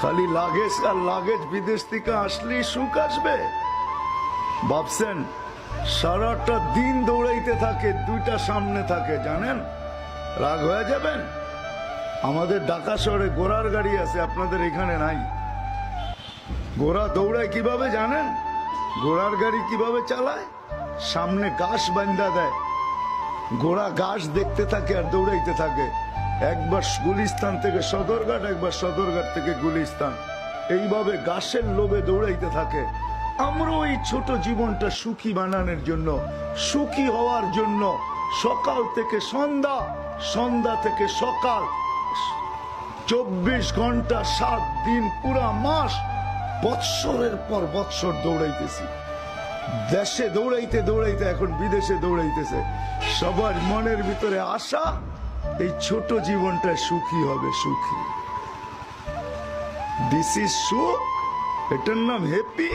খালি লাগেজ আর লাগেজ, বিদেশ থেকে আসলেই সুখ আসবে ভাবছেন? সারাটা দিন দৌড়াইতে থাকে, দুইটা সামনে থাকে, জানেন? রাগ হয়ে যাবেন? আমাদের ঢাকা শহরে ঘোড়ার গাড়ি আছে, আপনাদের এখানে নাই। ঘোড়া দৌড়ায় কিভাবে জানেন? ঘোড়ার গাড়ি কিভাবে চালায়? সামনে ঘাস বান্ধা দেয়, ঘোড়া ঘাস দেখতে থাকে আর দৌড়াইতে থাকে। একবার গুলিস্তান থেকে সদরঘাট, একবার সদরঘাট থেকে গুলিস্তান, এইভাবে ঘাসের লোভে দৌড়াইতে থাকে। আমরা ওই ছোট জীবনটা সুখী বানানোর জন্য, সুখী হওয়ার জন্য সকাল থেকে সন্ধ্যা, সন্ধ্যা থেকে সকাল, 24 ঘন্টা 7 দিন, পুরা মাস, বৎসরের পর বৎসর দৌড়াইতেছি। দেশে দৌড়াইতে দৌড়াইতে এখন বিদেশে দৌড়াইতেছে। সবার মনের ভিতরে আশা এই ছোট জীবনটা সুখী হবে, সুখী। দিস ইজ সুখ, এটার নাম হ্যাপি।